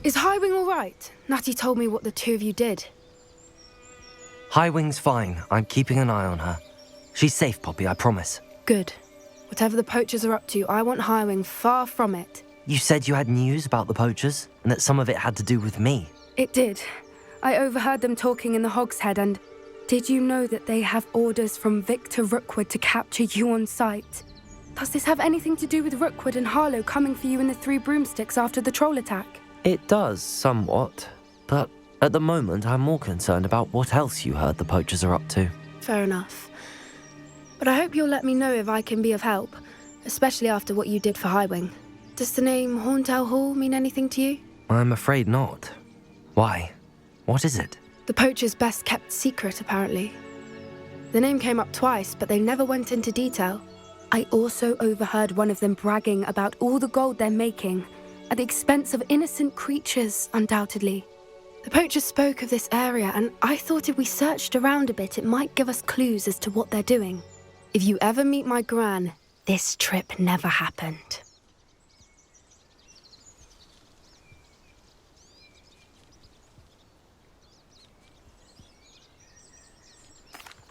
Is Highwing all right? Natty told me what the two of you did. Highwing's fine. I'm keeping an eye on her. She's safe, Poppy, I promise. Good. Whatever the poachers are up to, I want Highwing far from it. You said you had news about the poachers, and that some of it had to do with me. It did. I overheard them talking in the Hog's Head, and did you know that they have orders from Victor Rookwood to capture you on sight? Does this have anything to do with Rookwood and Harlow coming for you in the Three Broomsticks after the troll attack? It does, somewhat. But at the moment, I'm more concerned about what else you heard the poachers are up to. Fair enough. But I hope you'll let me know if I can be of help, especially after what you did for Highwing. Does the name Horntail Hall mean anything to you? I'm afraid not. Why? What is it? The poachers' best-kept secret, apparently. The name came up twice, but they never went into detail. I also overheard one of them bragging about all the gold they're making, at the expense of innocent creatures, undoubtedly. The poachers spoke of this area, and I thought if we searched around a bit, it might give us clues as to what they're doing. If you ever meet my gran, this trip never happened.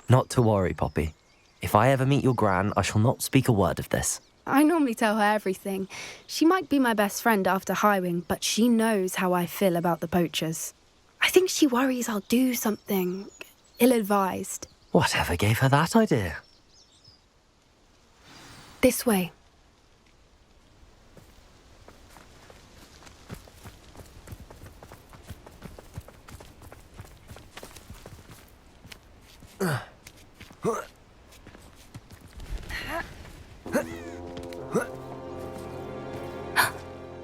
Not to worry, Poppy. If I ever meet your gran, I shall not speak a word of this. I normally tell her everything. She might be my best friend after Highwing, but she knows how I feel about the poachers. I think she worries I'll do something ill-advised. Whatever gave her that idea? This way.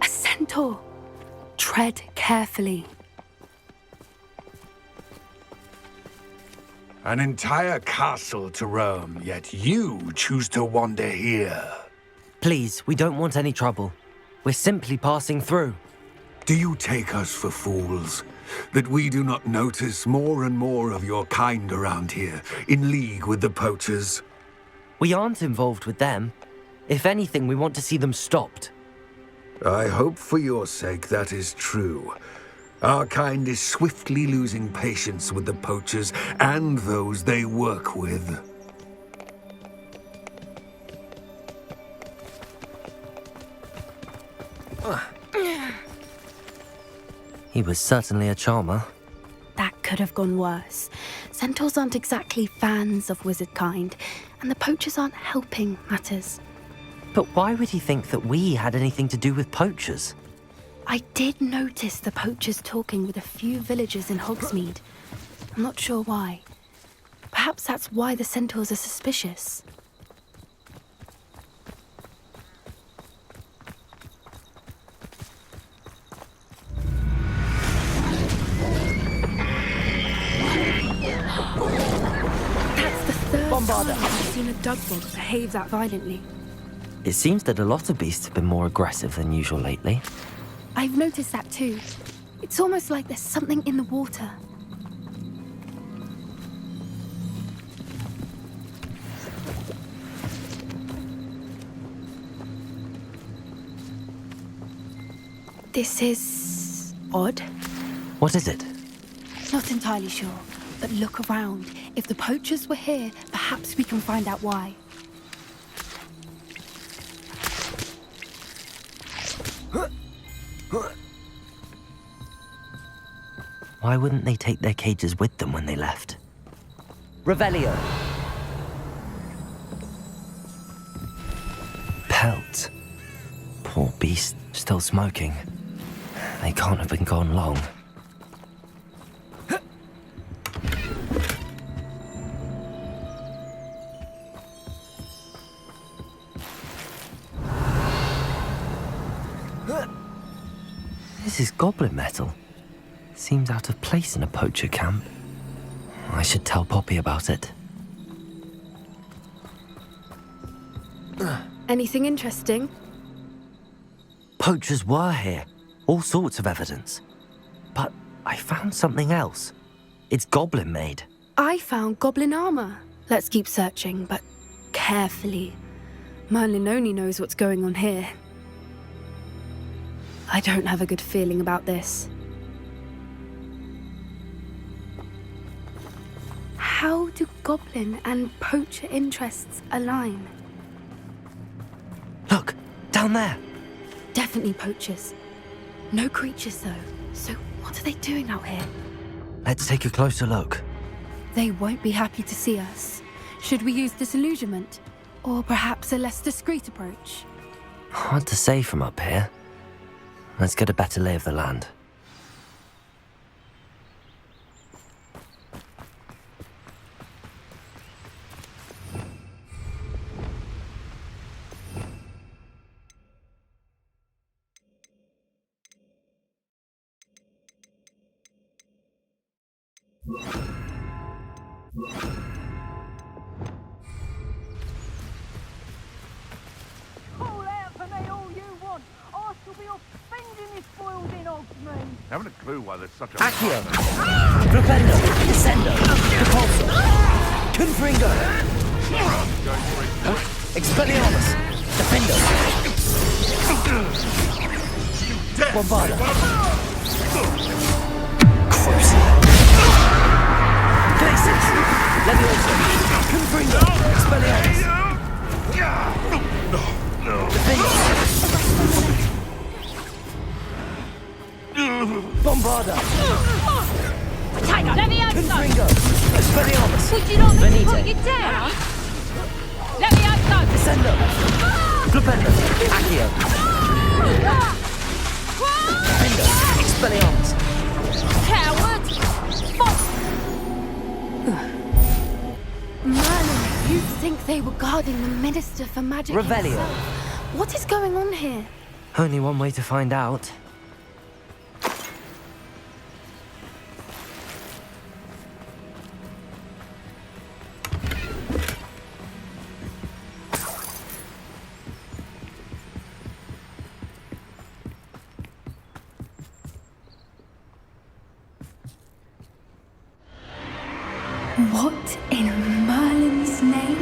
A centaur. Tread carefully. An entire castle to roam, yet you choose to wander here. Please, we don't want any trouble. We're simply passing through. Do you take us for fools? That we do not notice more and more of your kind around here, in league with the poachers? We aren't involved with them. If anything, we want to see them stopped. I hope for your sake that is true. Our kind is swiftly losing patience with the poachers and those they work with. He was certainly a charmer. That could have gone worse. Centaurs aren't exactly fans of wizard kind, and the poachers aren't helping matters. But why would he think that we had anything to do with poachers? I did notice the poachers talking with a few villagers in Hogsmeade. I'm not sure why. Perhaps that's why the centaurs are suspicious. That's the third time I've seen a dugbog behave that violently. It seems that a lot of beasts have been more aggressive than usual lately. I've noticed that too. It's almost like there's something in the water. This is odd. What is it? Not entirely sure, but look around. If the poachers were here, perhaps we can find out why. Why wouldn't they take their cages with them when they left? Revelio! Pelt. Poor beast, still smoking. They can't have been gone long. This is goblin metal. Seems out of place in a poacher camp. I should tell Poppy about it. Anything interesting? Poachers were here. All sorts of evidence. But I found something else. It's goblin made. I found goblin armor. Let's keep searching, but carefully. Merlin only knows what's going on here. I don't have a good feeling about this. How do goblin and poacher interests align? Look, down there. Definitely poachers. No creatures though, so what are they doing out here? Let's take a closer look. They won't be happy to see us. Should we use disillusionment? Or perhaps a less discreet approach? Hard to say from up here. Let's get a better lay of the land. Haven't a clue why there's such a... Accio! Flipendo! Descendo! Repulso! Confringo! Expelliarmus! Defendo! Bombarda! Crucible! Glacis! Levioso! Confringo! Expelliarmus! Defendo! Bombarda! Confringo! Expelliarmus! Would you not Venite! put it down? Levioso! Descendo! Flipendo! Accio! Defendo! Expelliarmus! Coward! Merlin, you'd think they were guarding the Minister for Magic Revelio. himself. What is going on here? Only one way to find out. What in Merlin's name?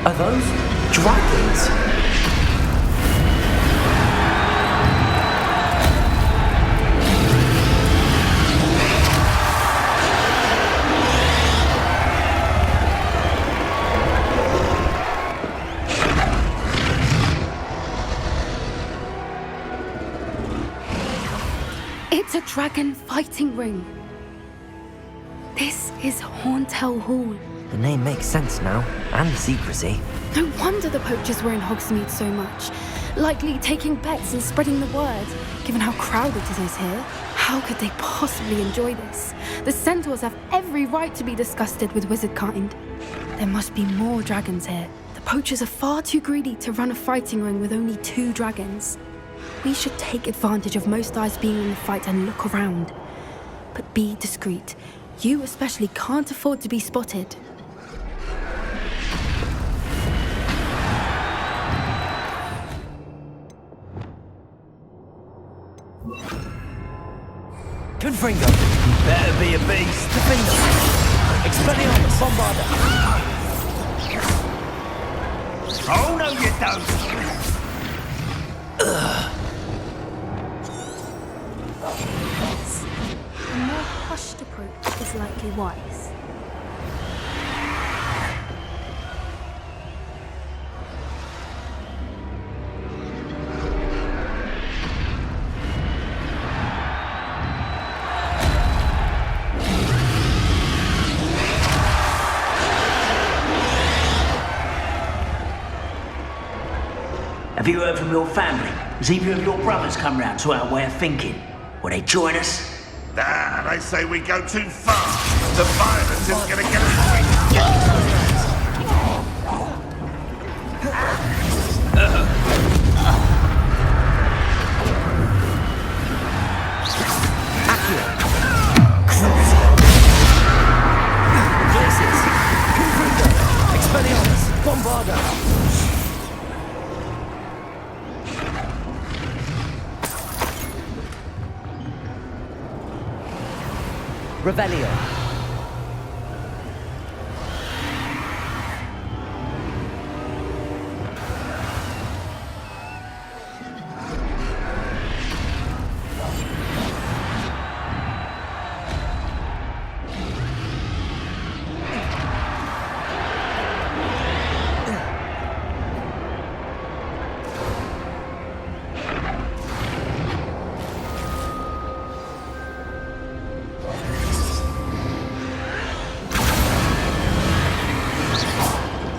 Are those dragons? It's a dragon fighting ring. This is Horntail Hall. The name makes sense now, and the secrecy. No wonder the poachers were in Hogsmeade so much. Likely taking bets and spreading the word, given how crowded it is here. How could they possibly enjoy this? The centaurs have every right to be disgusted with wizard kind. There must be more dragons here. The poachers are far too greedy to run a fighting ring with only 2 dragons. We should take advantage of most eyes being in the fight and look around. But be discreet. You especially can't afford to be spotted. Confringo! Better be a beast! Defendo! Expelliarmus! Bombarda! Oh, no, you don't! A more hushed approach is likely wise. Have you heard from your family? Has either of your brothers come round to our way of thinking? Will they join us? Nah, they say we go too far. The violence is gonna get us Accio! Glacis! Confringo! Expelliarmus! Bombarda! Revelio.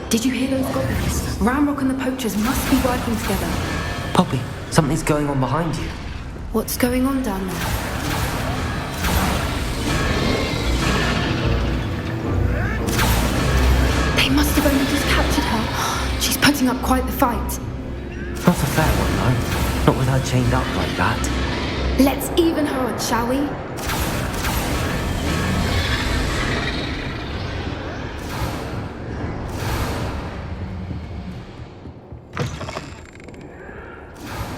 Did you hear those goblins? Ramrock and the poachers must be working together. Poppy, something's going on behind you. What's going on down there? They must have only just captured her. She's putting up quite the fight. Not a fair one, though. Not with her chained up like that. Let's even her odds, shall we?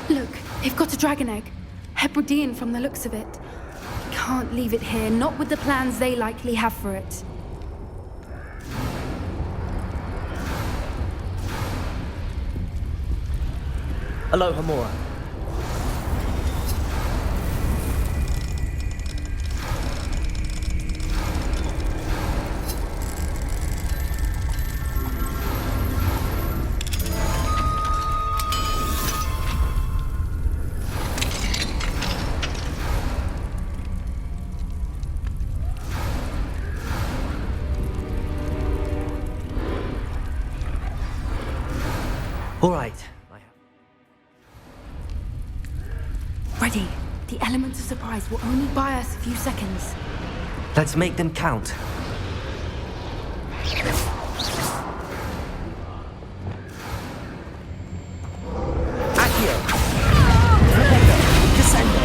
Look, they've got a dragon egg. Hebridean from the looks of it. Can't leave it here, not with the plans they likely have for it. Aloha Mora. All right. Ready. The element of surprise will only buy us a few seconds. Let's make them count. Accio! Descendo!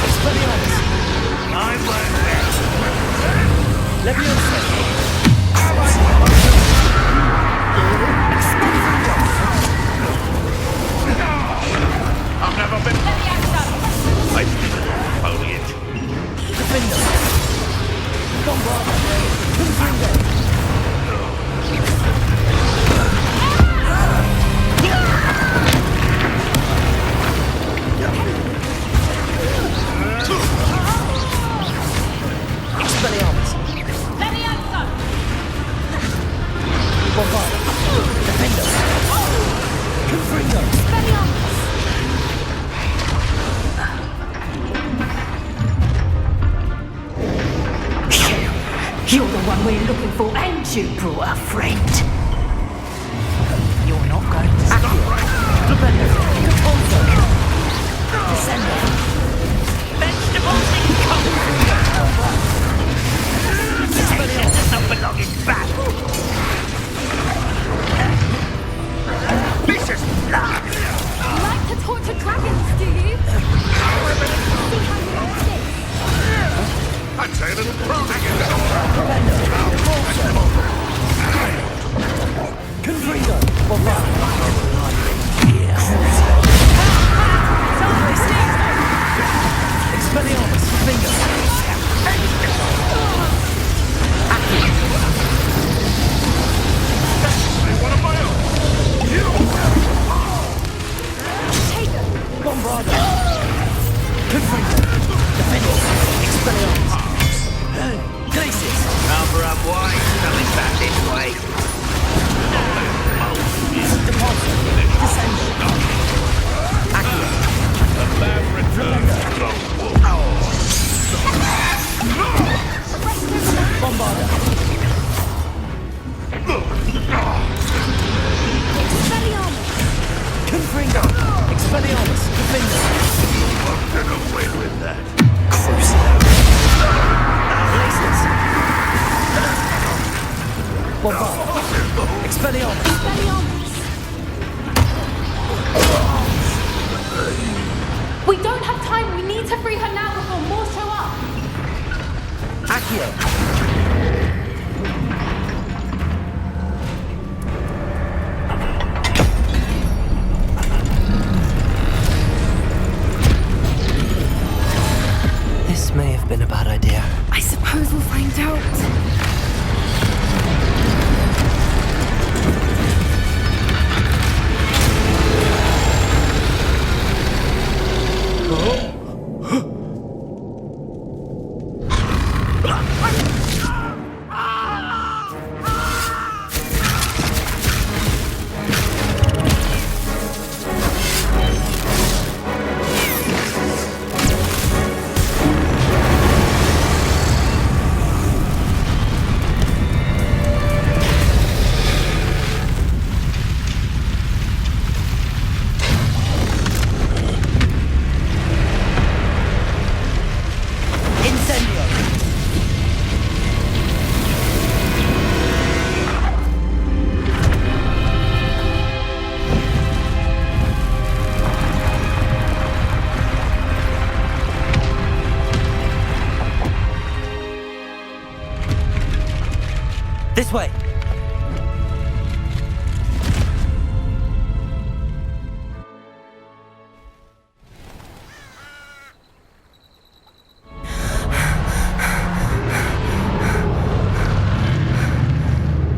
Expelliarmus! Leviosa! I've never been. I foliage. Defender! Bombarda! Confringo! Expelliarmus! Leviosa! Bombarda! Defender! Confringo! You're the one we're looking for, and you brought a friend. You're not going to stop. Defender! Caponzo! Descender. Vegetables incoming. Expelliarmus does not belong in battle. This is blood. You like to torture dragons, do you? See how you like this? I'd say a little prodding in there. Confringo! Bombarda! Expelliarmus! Finger! One of my own. Bombarda! Confringo! Defender! Expelliarmus! Glacius! Number up wide, coming back this way. Deposit! Descend! Accio! The man returns. Bombarda! Confringo! Expelliarmus! Defender! Get away with that. Glacius! Bombarda! Expelliarmus! We don't have time. We need to free her now before more show up. Accio! This may have been a bad idea. I suppose we'll find out. This way!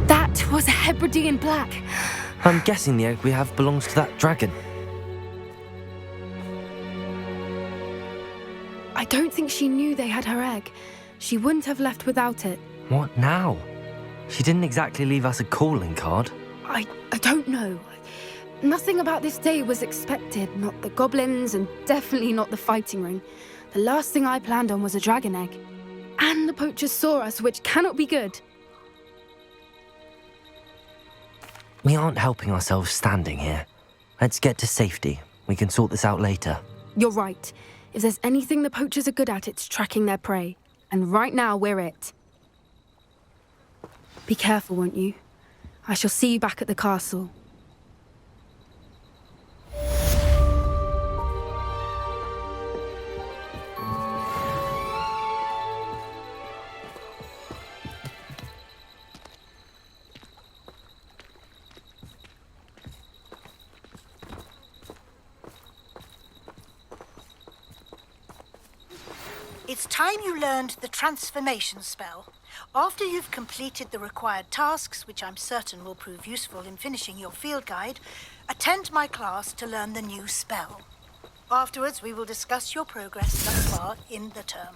That was a Hebridean black. I'm guessing the egg we have belongs to that dragon. I don't think she knew they had her egg. She wouldn't have left without it. What now? She didn't exactly leave us a calling card. I don't know. Nothing about this day was expected. Not the goblins, and definitely not the fighting ring. The last thing I planned on was a dragon egg. And the poachers saw us, which cannot be good. We aren't helping ourselves standing here. Let's get to safety. We can sort this out later. You're right. If there's anything the poachers are good at, it's tracking their prey. And right now, we're it. Be careful, won't you? I shall see you back at the castle. It's time you learned the transformation spell. After you've completed the required tasks, which I'm certain will prove useful in finishing your field guide, attend my class to learn the new spell. Afterwards, we will discuss your progress thus far in the term.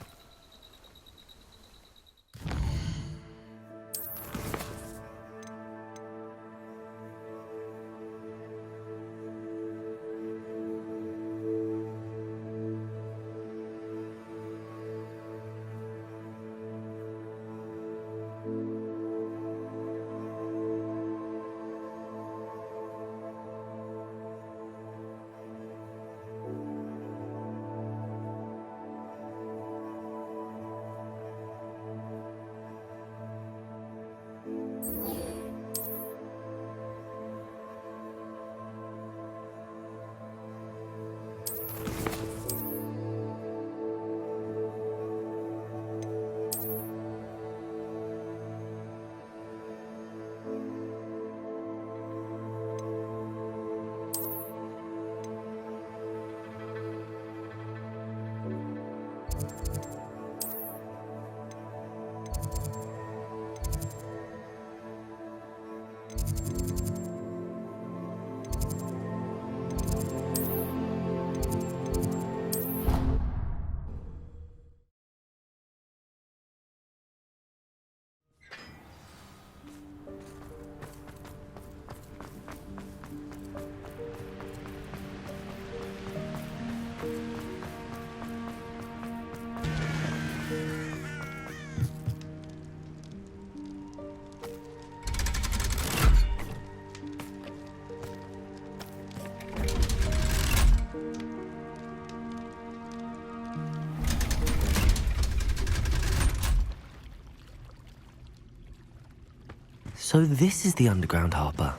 So this is the underground harbour.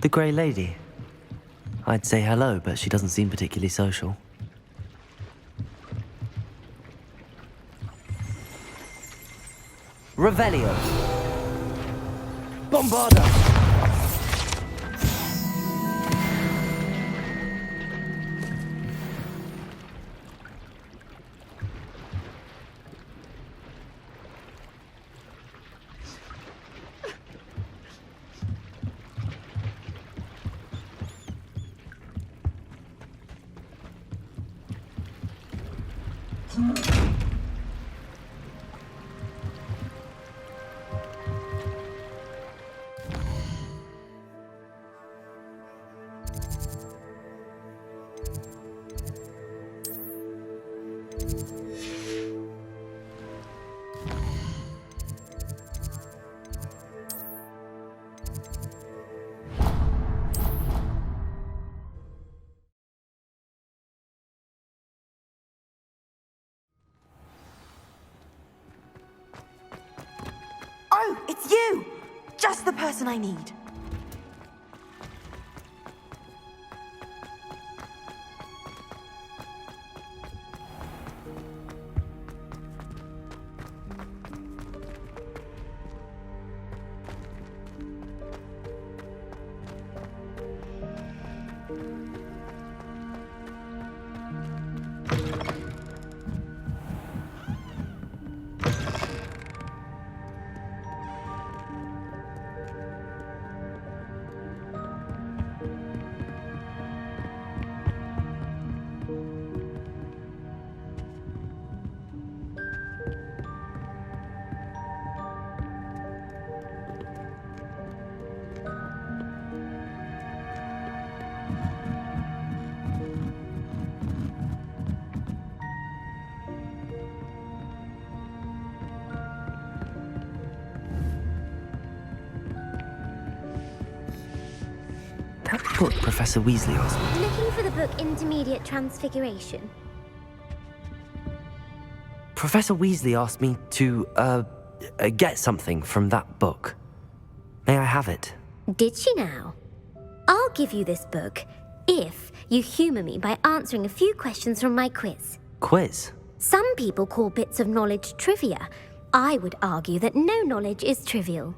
The Grey Lady. I'd say hello, but she doesn't seem particularly social. Revelio. Bombarda. Oh, it's you! Just the person I need. That book Professor Weasley asked me. Looking for the book Intermediate Transfiguration. Professor Weasley asked me to, get something from that book. May I have it? Did she now? I'll give you this book if you humour me by answering a few questions from my quiz. Quiz? Some people call bits of knowledge trivia. I would argue that no knowledge is trivial.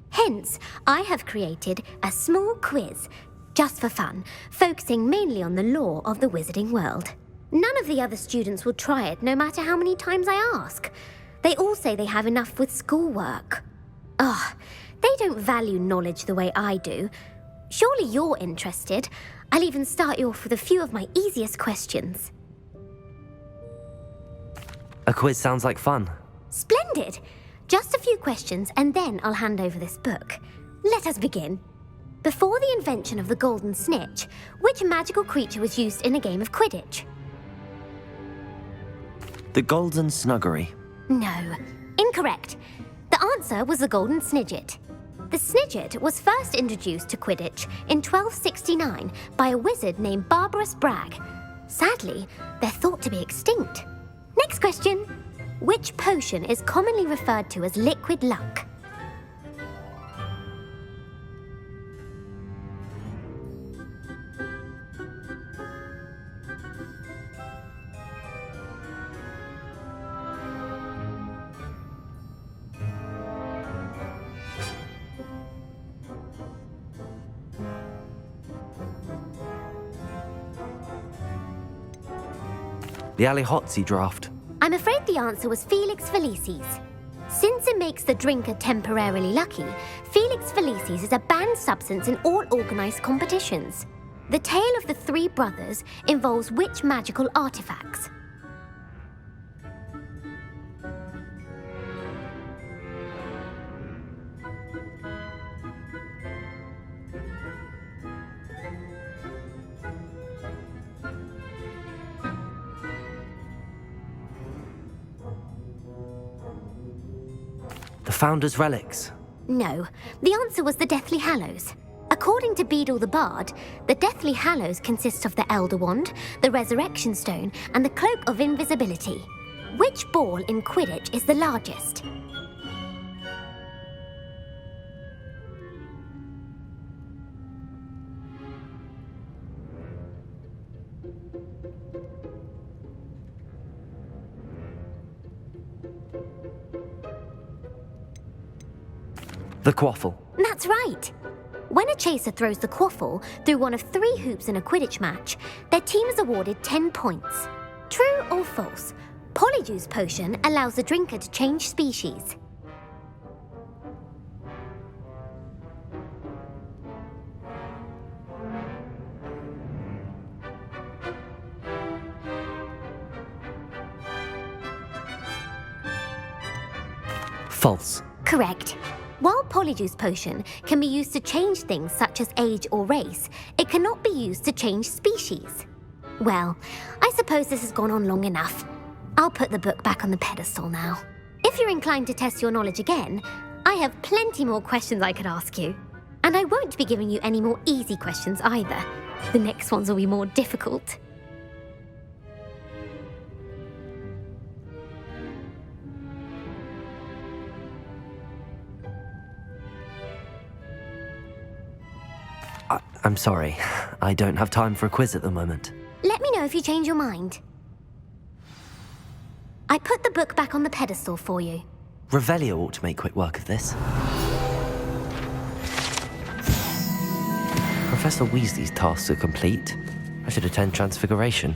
Hence, I have created a small quiz, just for fun, focusing mainly on the lore of the wizarding world. None of the other students will try it, no matter how many times I ask. They all say they have enough with schoolwork. Ugh, they don't value knowledge the way I do. Surely you're interested. I'll even start you off with a few of my easiest questions. A quiz sounds like fun. Splendid! Just a few questions and then I'll hand over this book. Let us begin. Before the invention of the golden snitch, which magical creature was used in a game of Quidditch? The Golden Snuggery. No. Incorrect. The answer was the golden snidget. The snidget was first introduced to Quidditch in 1269 by a wizard named Barbarous Bragg. Sadly, they're thought to be extinct. Next question. Which potion is commonly referred to as liquid luck? The Alihotsy draft. I'm afraid the answer was Felix Felicis. Since it makes the drinker temporarily lucky, Felix Felicis is a banned substance in all organised competitions. The tale of the three brothers involves which magical artifacts? The Founder's Relics. No, the answer was the Deathly Hallows. According to Beadle the Bard, the Deathly Hallows consists of the Elder Wand, the Resurrection Stone, and the Cloak of Invisibility. Which ball in Quidditch is the largest? The Quaffle. That's right. When a chaser throws the quaffle through one of 3 hoops in a Quidditch match, their team is awarded 10 points. True or false? Polyjuice Potion allows the drinker to change species. False. Correct. While Polyjuice Potion can be used to change things such as age or race, it cannot be used to change species. Well, I suppose this has gone on long enough. I'll put the book back on the pedestal now. If you're inclined to test your knowledge again, I have plenty more questions I could ask you. And I won't be giving you any more easy questions either. The next ones will be more difficult. I'm sorry. I don't have time for a quiz at the moment. Let me know if you change your mind. I put the book back on the pedestal for you. Revelio ought to make quick work of this. Professor Weasley's tasks are complete. I should attend Transfiguration.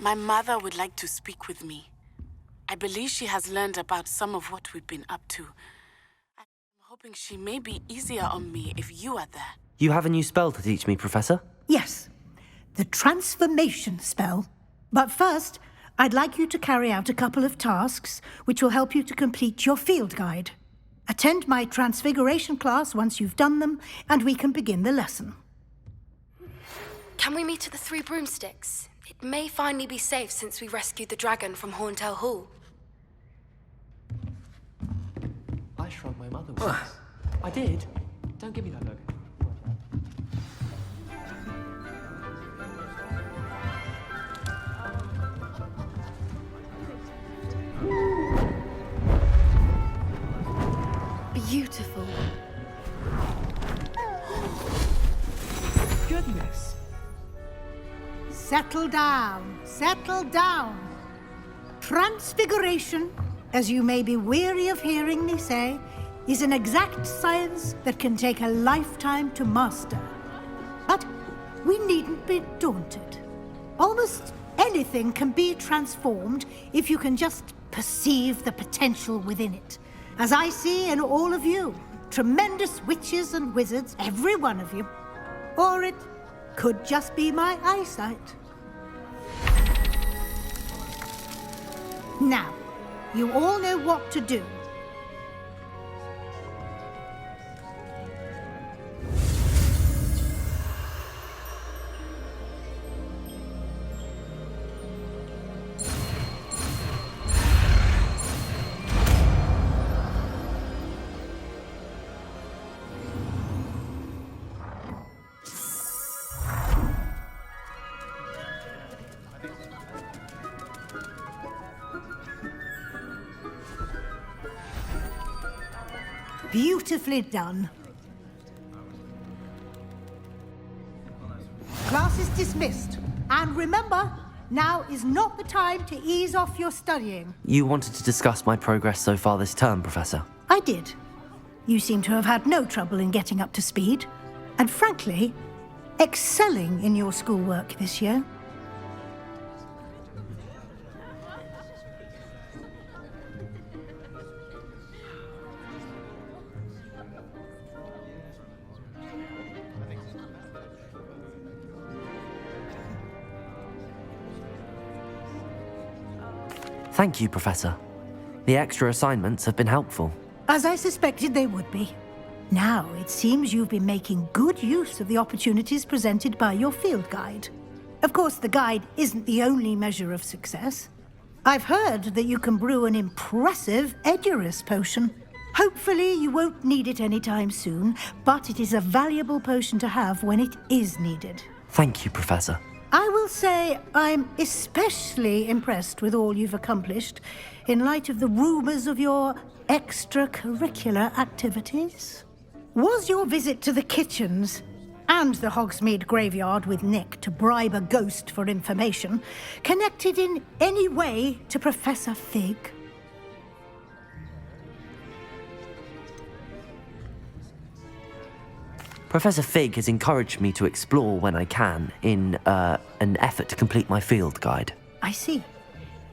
My mother would like to speak with me. I believe she has learned about some of what we've been up to. I'm hoping she may be easier on me if you are there. You have a new spell to teach me, Professor? Yes, the transformation spell. But first, I'd like you to carry out a couple of tasks which will help you to complete your field guide. Attend my transfiguration class once you've done them, and we can begin the lesson. Can we meet at the Three Broomsticks? It may finally be safe since we rescued the dragon from Horntail Hall. I shrugged my mother once. I did. Don't give me that look. Beautiful. Goodness. Settle down, settle down. Transfiguration, as you may be weary of hearing me say, is an exact science that can take a lifetime to master. But we needn't be daunted. Almost anything can be transformed if you can just perceive the potential within it. As I see in all of you, tremendous witches and wizards, every one of you. Or it could just be my eyesight. Now, you all know what to do. Beautifully done. Class is dismissed. And remember, now is not the time to ease off your studying. You wanted to discuss my progress so far this term, Professor. I did. You seem to have had no trouble in getting up to speed. And frankly, excelling in your schoolwork this year. Thank you, Professor. The extra assignments have been helpful. As I suspected they would be. Now, it seems you've been making good use of the opportunities presented by your field guide. Of course, the guide isn't the only measure of success. I've heard that you can brew an impressive Edurus potion. Hopefully, you won't need it anytime soon, but it is a valuable potion to have when it is needed. Thank you, Professor. I will say I'm especially impressed with all you've accomplished in light of the rumours of your extracurricular activities. Was your visit to the kitchens and the Hogsmeade graveyard with Nick to bribe a ghost for information connected in any way to Professor Fig? Professor Fig has encouraged me to explore when I can in an effort to complete my field guide. I see.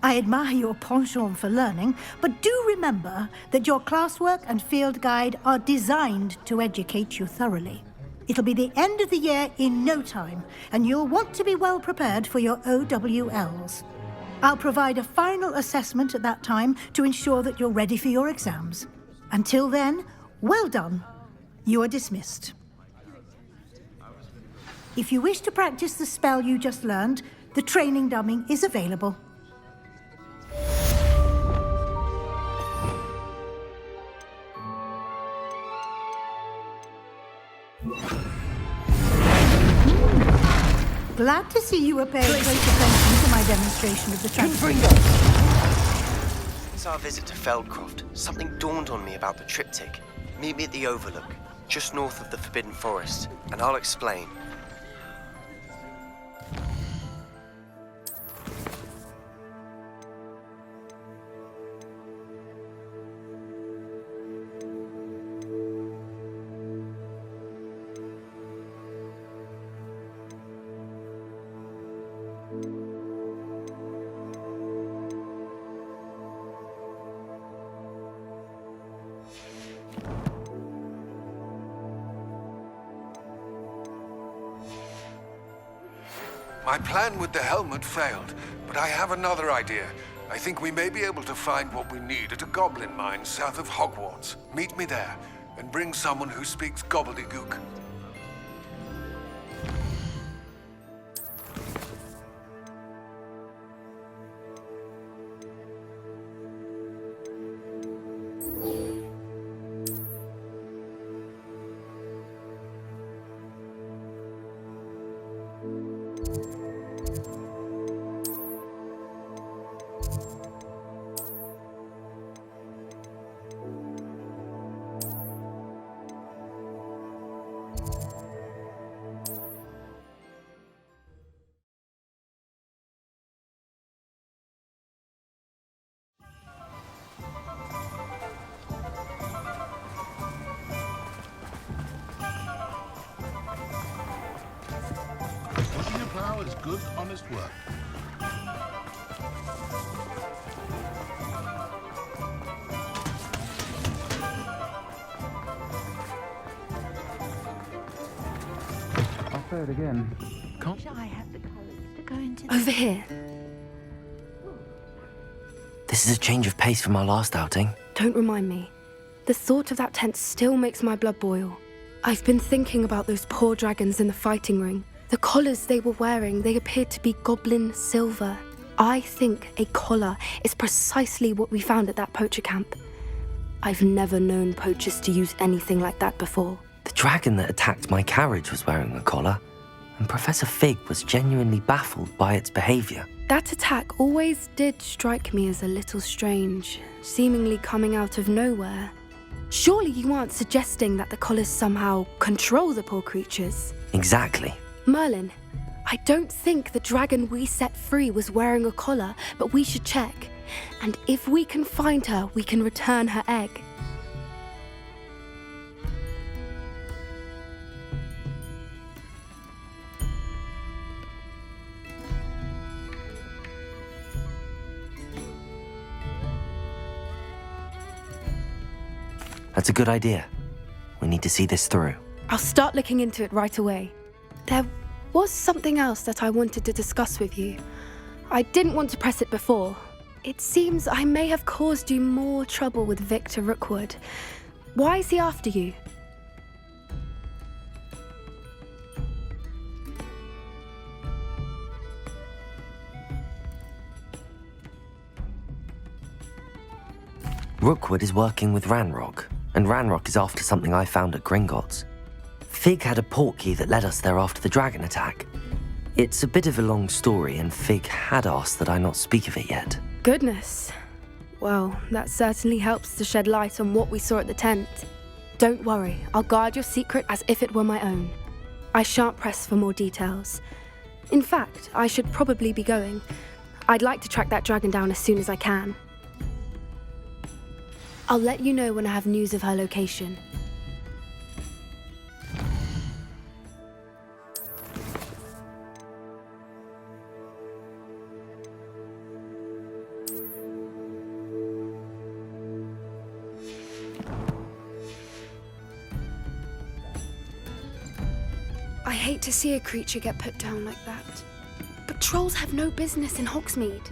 I admire your penchant for learning, but do remember that your classwork and field guide are designed to educate you thoroughly. It'll be the end of the year in no time, and you'll want to be well prepared for your OWLs. I'll provide a final assessment at that time to ensure that you're ready for your exams. Until then, well done. You are dismissed. If you wish to practice the spell you just learned, the training dummy is available. Glad to see you were paying close attention to my demonstration of the transfer. Since our visit to Feldcroft, something dawned on me about the triptych. Meet me at the Overlook, just north of the Forbidden Forest, and I'll explain. My plan with the helmet failed, but I have another idea. I think we may be able to find what we need at a goblin mine south of Hogwarts. Meet me there, and bring someone who speaks gobbledygook. Pushing your plow is good, honest work. I'll say it again. I have the courage to go into Over here. This is a change of pace from our last outing. Don't remind me. The thought of that tent still makes my blood boil. I've been thinking about those poor dragons in the fighting ring. The collars they were wearing, they appeared to be goblin silver. I think a collar is precisely what we found at that poacher camp. I've never known poachers to use anything like that before. The dragon that attacked my carriage was wearing a collar, and Professor Fig was genuinely baffled by its behavior. That attack always did strike me as a little strange, seemingly coming out of nowhere. Surely you aren't suggesting that the collars somehow control the poor creatures? Exactly. Merlin, I don't think the dragon we set free was wearing a collar, but we should check. And if we can find her, we can return her egg. That's a good idea. We need to see this through. I'll start looking into it right away. There was something else that I wanted to discuss with you. I didn't want to press it before. It seems I may have caused you more trouble with Victor Rookwood. Why is he after you? Rookwood is working with Ranrock, and Ranrock is after something I found at Gringotts. Fig had a portkey that led us there after the dragon attack. It's a bit of a long story, and Fig had asked that I not speak of it yet. Goodness. Well, that certainly helps to shed light on what we saw at the tent. Don't worry, I'll guard your secret as if it were my own. I shan't press for more details. In fact, I should probably be going. I'd like to track that dragon down as soon as I can. I'll let you know when I have news of her location. I hate to see a creature get put down like that. But trolls have no business in Hogsmeade.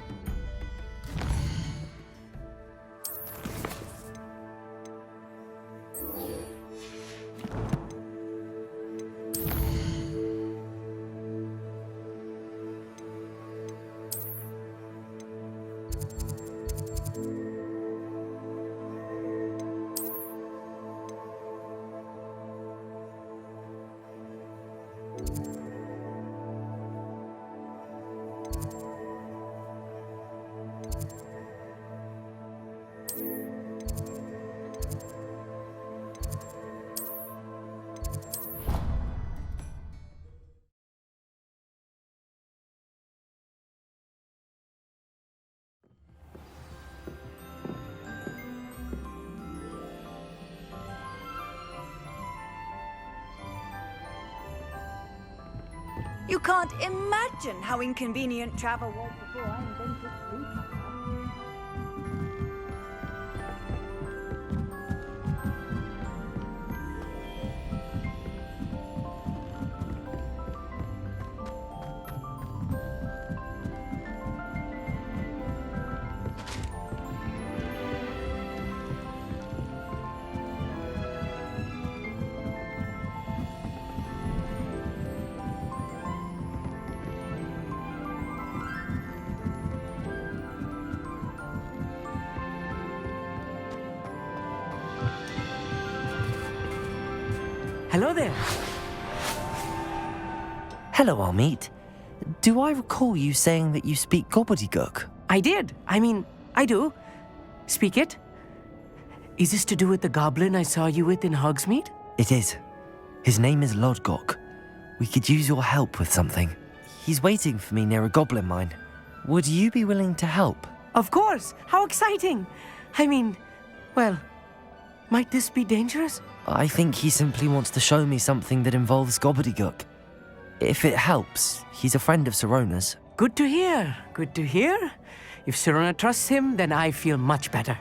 You can't imagine how inconvenient travel was before I invented sleep. Hello there. Hello, Armeet. Do I recall you saying that you speak gobbledygook? I did. I mean, I do. Speak it. Is this to do with the goblin I saw you with in Hogsmeade? It is. His name is Lodgok. We could use your help with something. He's waiting for me near a goblin mine. Would you be willing to help? Of course. How exciting. I mean, well, might this be dangerous? I think he simply wants to show me something that involves gobbledygook. If it helps, he's a friend of Sirona's. Good to hear. Good to hear. If Sirona trusts him, then I feel much better.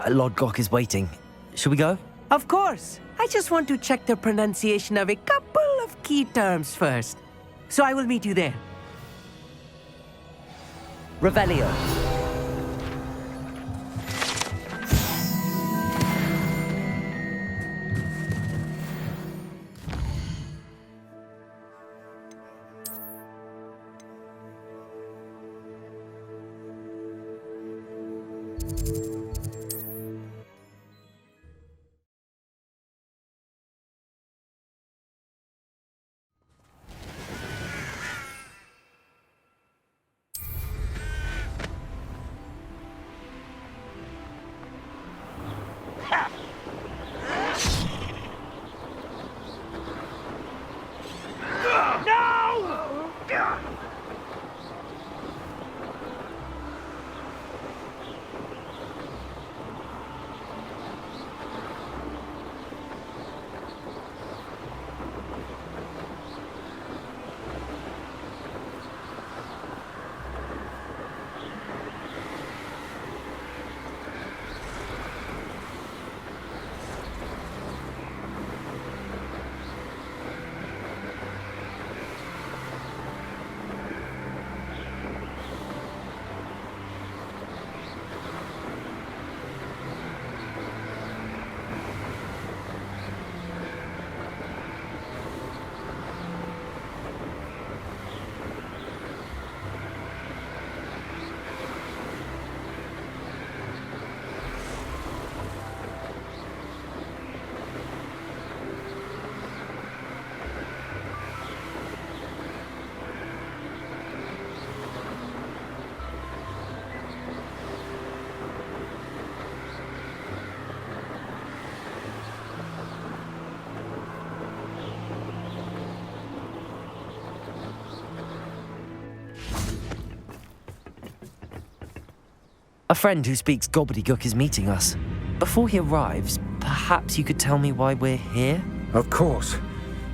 Lodgok is waiting. Shall we go? Of course. I just want to check the pronunciation of a couple of key terms first. So I will meet you there. Revelio. A friend who speaks gobbledygook is meeting us. Before he arrives, perhaps you could tell me why we're here? Of course.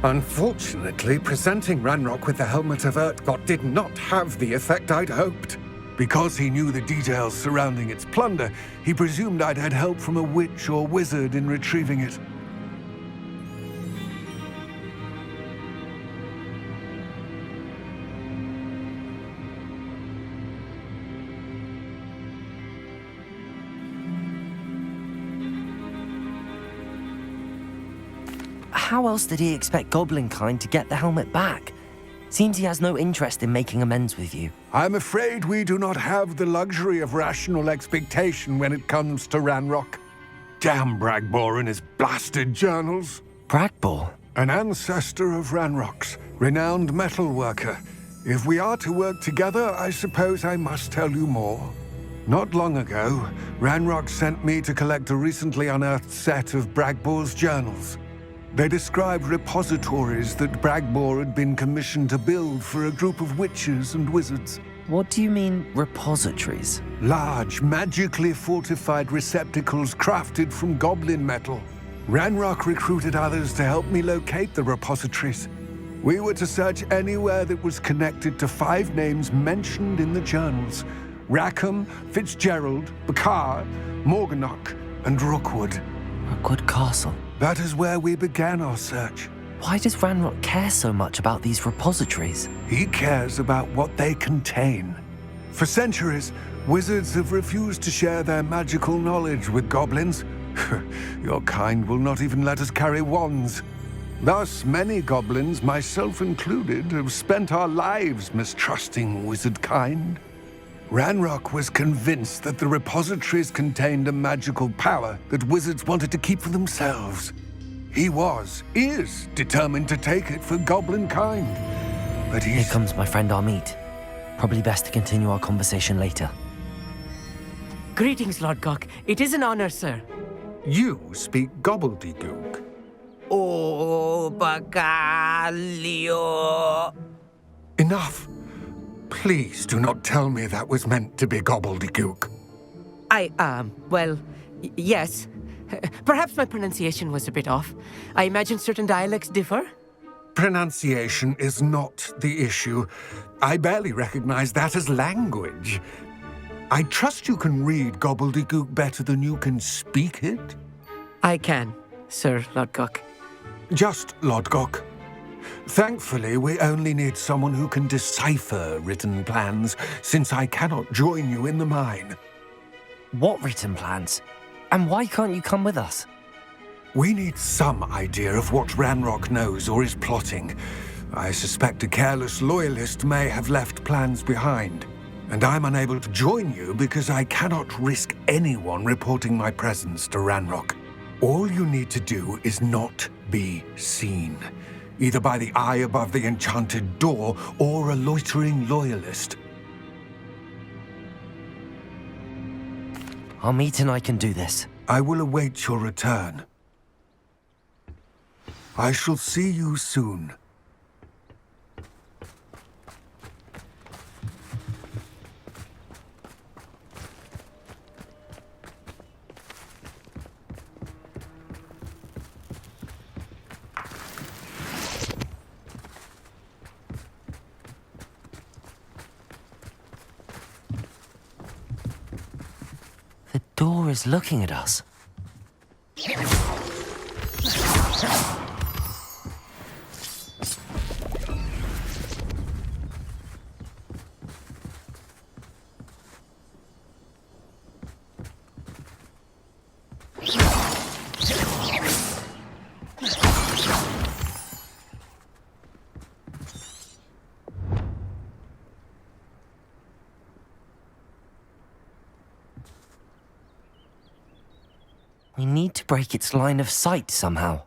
Unfortunately, presenting Ranrock with the Helmet of Urtkot did not have the effect I'd hoped. Because he knew the details surrounding its plunder, he presumed I'd had help from a witch or wizard in retrieving it. How else did he expect Goblinkind to get the helmet back? Seems he has no interest in making amends with you. I'm afraid we do not have the luxury of rational expectation when it comes to Ranrock. Damn Bragbor and his blasted journals. Bragbor? An ancestor of Ranrock's, renowned metal worker. If we are to work together, I suppose I must tell you more. Not long ago, Ranrock sent me to collect a recently unearthed set of Bragbor's journals. They described repositories that Bragbor had been commissioned to build for a group of witches and wizards. What do you mean, repositories? Large, magically fortified receptacles crafted from goblin metal. Ranrock recruited others to help me locate the repositories. We were to search anywhere that was connected to 5 names mentioned in the journals: Rackham, Fitzgerald, Bakar, Morganach, and Rookwood. Rookwood Castle. That is where we began our search. Why does Ranrock care so much about these repositories? He cares about what they contain. For centuries, wizards have refused to share their magical knowledge with goblins. Your kind will not even let us carry wands. Thus, many goblins, myself included, have spent our lives mistrusting wizard kind. Ranrock was convinced that the repositories contained a magical power that wizards wanted to keep for themselves. He is determined to take it for goblin kind. But Here comes my friend Amit. Probably best to continue our conversation later. Greetings, Lord Cock. It is an honor, sir. You speak gobbledygook. Oh, Bagalio. Enough. Please do not tell me that was meant to be gobbledygook. Well, yes. Perhaps my pronunciation was a bit off. I imagine certain dialects differ. Pronunciation is not the issue. I barely recognize that as language. I trust you can read gobbledygook better than you can speak it? I can, Sir Lodgok. Just Lodgok. Thankfully, we only need someone who can decipher written plans, since I cannot join you in the mine. What written plans? And why can't you come with us? We need some idea of what Ranrock knows or is plotting. I suspect a careless loyalist may have left plans behind. And I'm unable to join you because I cannot risk anyone reporting my presence to Ranrock. All you need to do is not be seen, either by the eye above the enchanted door or a loitering loyalist. Amit and I can do this. I will await your return. I shall see you soon. The door is looking at us. We need to break its line of sight somehow.